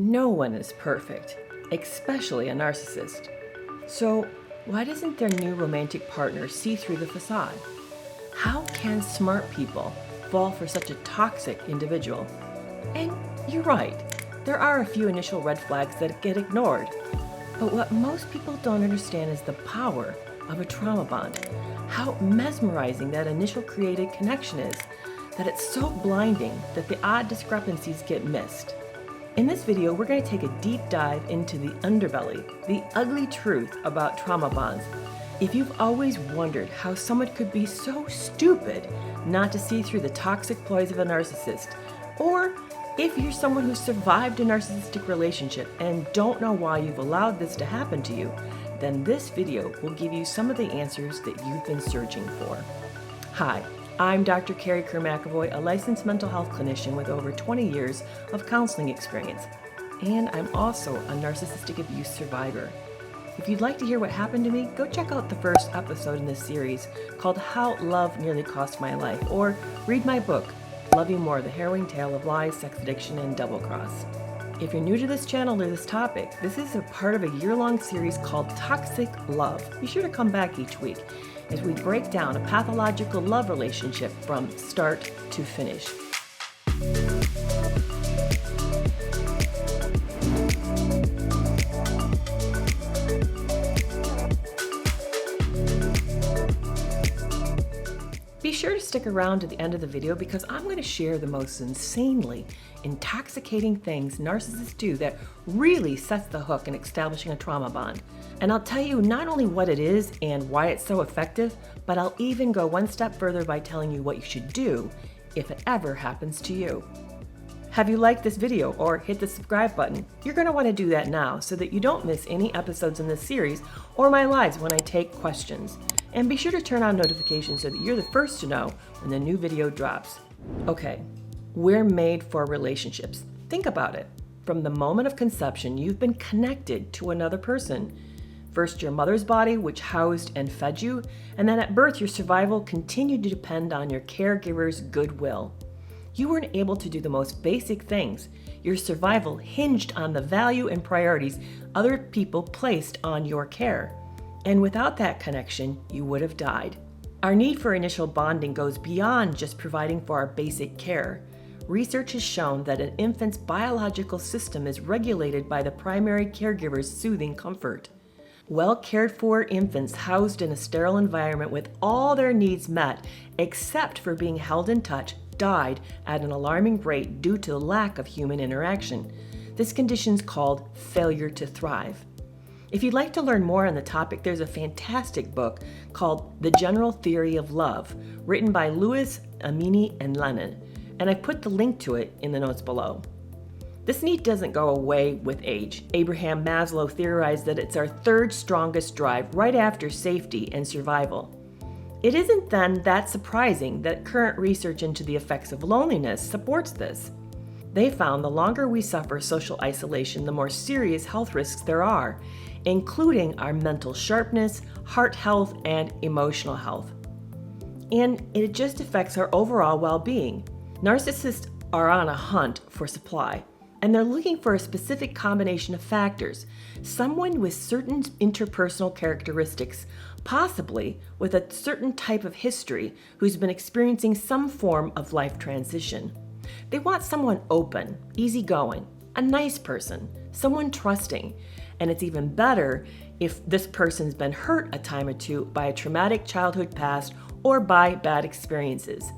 No one is perfect, especially a narcissist. So, why doesn't their new romantic partner see through the facade? How can smart people fall for such a toxic individual? And you're right, there are a few initial red flags that get ignored. But what most people don't understand is the power of a trauma bond. How mesmerizing that initial created connection is, that it's so blinding that the odd discrepancies get missed. In this video, we're going to take a deep dive into the underbelly, the ugly truth about trauma bonds. If you've always wondered how someone could be so stupid not to see through the toxic ploys of a narcissist, or if you're someone who survived a narcissistic relationship and don't know why you've allowed this to happen to you, then this video will give you some of the answers that you've been searching for. Hi, I'm Dr. Kerry Kerr McAvoy, a licensed mental health clinician with over 20 years of counseling experience. And I'm also a narcissistic abuse survivor. If you'd like to hear what happened to me, go check out the first episode in this series called How Love Nearly Cost My Life, or read my book, Love You More, The Harrowing Tale of Lies, Sex Addiction, and Double Cross. If you're new to this channel or this topic, this is a part of a year-long series called Toxic Love. Be sure to come back each week as we break down a pathological love relationship from start to finish. Be sure to stick around to the end of the video because I'm going to share the most insanely intoxicating things narcissists do that really sets the hook in establishing a trauma bond. And I'll tell you not only what it is and why it's so effective, but I'll even go one step further by telling you what you should do if it ever happens to you. Have you liked this video or hit the subscribe button? You're going to want to do that now so that you don't miss any episodes in this series or my lives when I take questions. And be sure to turn on notifications so that you're the first to know when the new video drops. Okay, we're made for relationships. Think about it. From the moment of conception, you've been connected to another person. First, your mother's body, which housed and fed you, and then at birth, your survival continued to depend on your caregiver's goodwill. You weren't able to do the most basic things. Your survival hinged on the value and priorities other people placed on your care. And without that connection, you would have died. Our need for initial bonding goes beyond just providing for our basic care. Research has shown that an infant's biological system is regulated by the primary caregiver's soothing comfort. Well cared for infants housed in a sterile environment with all their needs met, except for being held in touch, died at an alarming rate due to the lack of human interaction. This condition is called failure to thrive. If you'd like to learn more on the topic, there's a fantastic book called The General Theory of Love, written by Lewis, Amini, and Lennon, and I put the link to it in the notes below. This need doesn't go away with age. Abraham Maslow theorized that it's our third strongest drive right after safety and survival. It isn't then that surprising that current research into the effects of loneliness supports this. They found the longer we suffer social isolation, the more serious health risks there are, including our mental sharpness, heart health, and emotional health. And it just affects our overall well-being. Narcissists are on a hunt for supply, and they're looking for a specific combination of factors. Someone with certain interpersonal characteristics, possibly with a certain type of history, who's been experiencing some form of life transition. They want someone open, easygoing, a nice person, someone trusting. And it's even better if this person's been hurt a time or two by a traumatic childhood past or by bad experiences.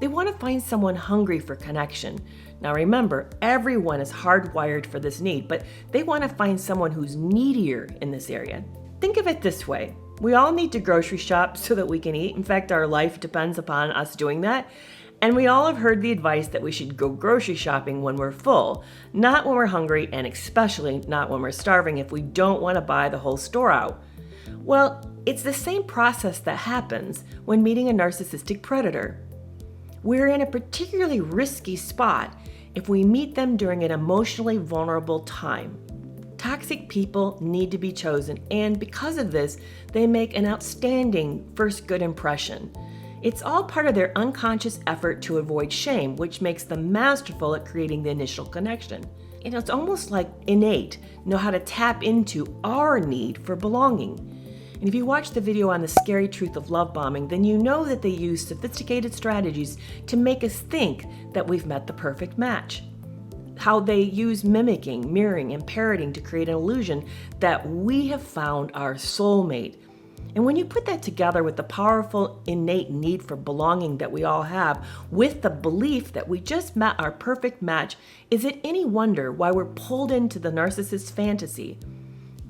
They want to find someone hungry for connection. Now remember, everyone is hardwired for this need, but they want to find someone who's needier in this area. Think of it this way. We all need to grocery shop so that we can eat. In fact, our life depends upon us doing that. And we all have heard the advice that we should go grocery shopping when we're full, not when we're hungry, and especially not when we're starving if we don't want to buy the whole store out. Well, it's the same process that happens when meeting a narcissistic predator. We're in a particularly risky spot if we meet them during an emotionally vulnerable time. Toxic people need to be chosen, and because of this, they make an outstanding first good impression. It's all part of their unconscious effort to avoid shame, which makes them masterful at creating the initial connection. it's almost like innate, know how to tap into our need for belonging. And if you watch the video on the scary truth of love bombing, then you know that they use sophisticated strategies to make us think that we've met the perfect match. How they use mimicking, mirroring, and parroting to create an illusion that we have found our soulmate. And when you put that together with the powerful innate need for belonging that we all have, with the belief that we just met our perfect match, is it any wonder why we're pulled into the narcissist's fantasy?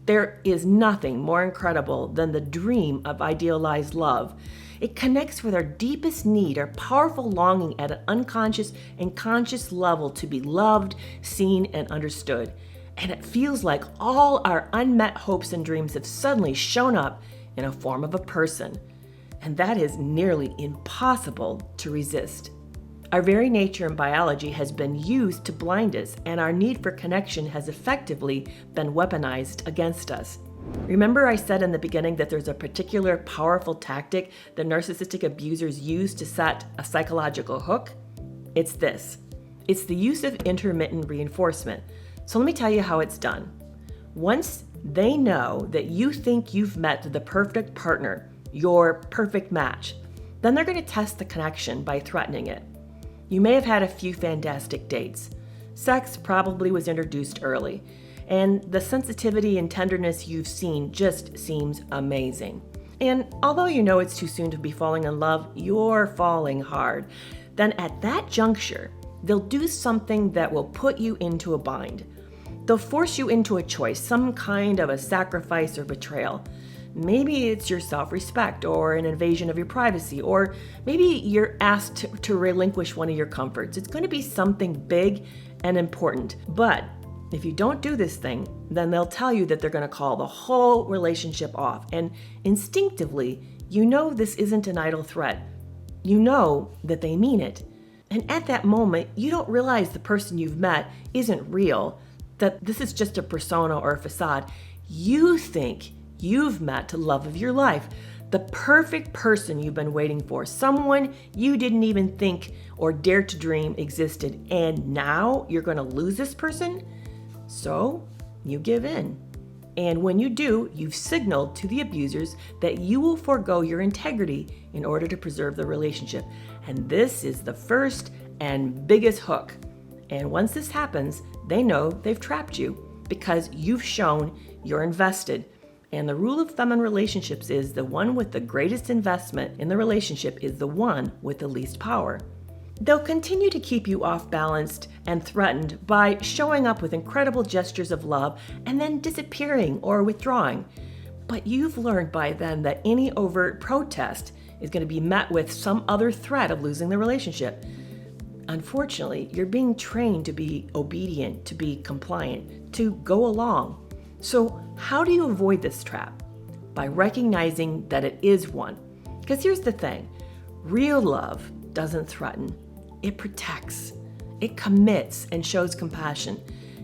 There is nothing more incredible than the dream of idealized love. It connects with our deepest need, our powerful longing at an unconscious and conscious level to be loved, seen, and understood. And it feels like all our unmet hopes and dreams have suddenly shown up in a form of a person. And that is nearly impossible to resist. Our very nature and biology has been used to blind us, and our need for connection has effectively been weaponized against us. Remember I said in the beginning that there's a particular powerful tactic that narcissistic abusers use to set a psychological hook? It's this. It's the use of intermittent reinforcement. So let me tell you how it's done. Once they know that you think you've met the perfect partner, your perfect match, then they're going to test the connection by threatening it. You may have had a few fantastic dates. Sex probably was introduced early, and the sensitivity and tenderness you've seen just seems amazing. And although you know it's too soon to be falling in love, you're falling hard. Then at that juncture, they'll do something that will put you into a bind. They'll force you into a choice, some kind of a sacrifice or betrayal. Maybe it's your self-respect or an invasion of your privacy, or maybe you're asked to relinquish one of your comforts. It's going to be something big and important. But if you don't do this thing, then they'll tell you that they're going to call the whole relationship off. And instinctively, you know this isn't an idle threat. You know that they mean it. And at that moment, you don't realize the person you've met isn't real, that this is just a persona or a facade. You think you've met the love of your life, the perfect person you've been waiting for, someone you didn't even think or dare to dream existed, and now you're going to lose this person? So you give in. And when you do, you've signaled to the abusers that you will forego your integrity in order to preserve the relationship. And this is the first and biggest hook. And once this happens, they know they've trapped you because you've shown you're invested. And the rule of thumb in relationships is the one with the greatest investment in the relationship is the one with the least power. They'll continue to keep you off balanced and threatened by showing up with incredible gestures of love and then disappearing or withdrawing. But you've learned by then that any overt protest is going to be met with some other threat of losing the relationship. Unfortunately, you're being trained to be obedient, to be compliant, to go along. So how do you avoid this trap? By recognizing that it is one. Because here's the thing, real love doesn't threaten, it protects, it commits and shows compassion.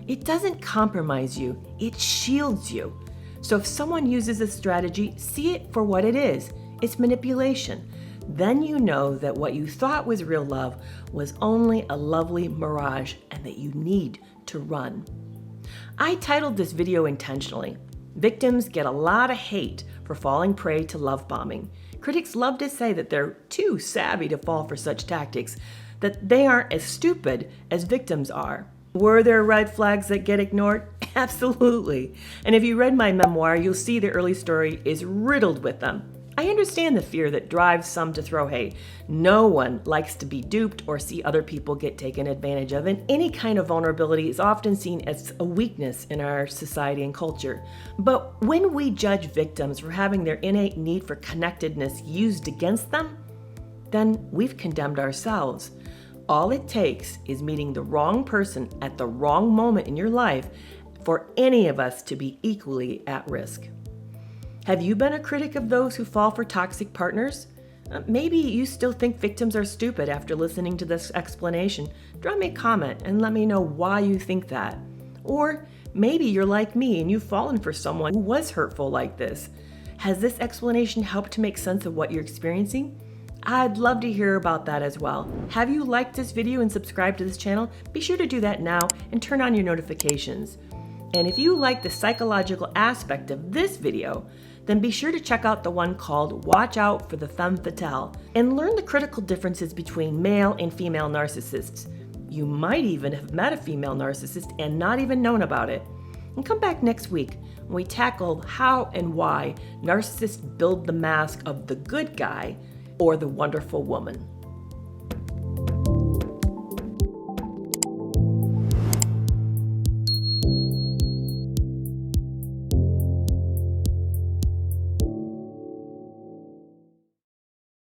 It doesn't compromise you, it shields you. So if someone uses this strategy, see it for what it is. It's manipulation. Then you know that what you thought was real love was only a lovely mirage and that you need to run. I titled this video intentionally. Victims get a lot of hate for falling prey to love bombing. Critics love to say that they're too savvy to fall for such tactics, that they aren't as stupid as victims are. Were there red flags that get ignored? Absolutely. And if you read my memoir, you'll see the early story is riddled with them. I understand the fear that drives some to throw hate. No one likes to be duped or see other people get taken advantage of, and any kind of vulnerability is often seen as a weakness in our society and culture. But when we judge victims for having their innate need for connectedness used against them, then we've condemned ourselves. All it takes is meeting the wrong person at the wrong moment in your life for any of us to be equally at risk. Have you been a critic of those who fall for toxic partners? Maybe you still think victims are stupid after listening to this explanation. Drop me a comment and let me know why you think that. Or maybe you're like me and you've fallen for someone who was hurtful like this. Has this explanation helped to make sense of what you're experiencing? I'd love to hear about that as well. Have you liked this video and subscribed to this channel? Be sure to do that now and turn on your notifications. And if you like the psychological aspect of this video, then be sure to check out the one called Watch Out for the Femme Fatale and learn the critical differences between male and female narcissists. You might even have met a female narcissist and not even known about it. And come back next week when we tackle how and why narcissists build the mask of the good guy or the wonderful woman.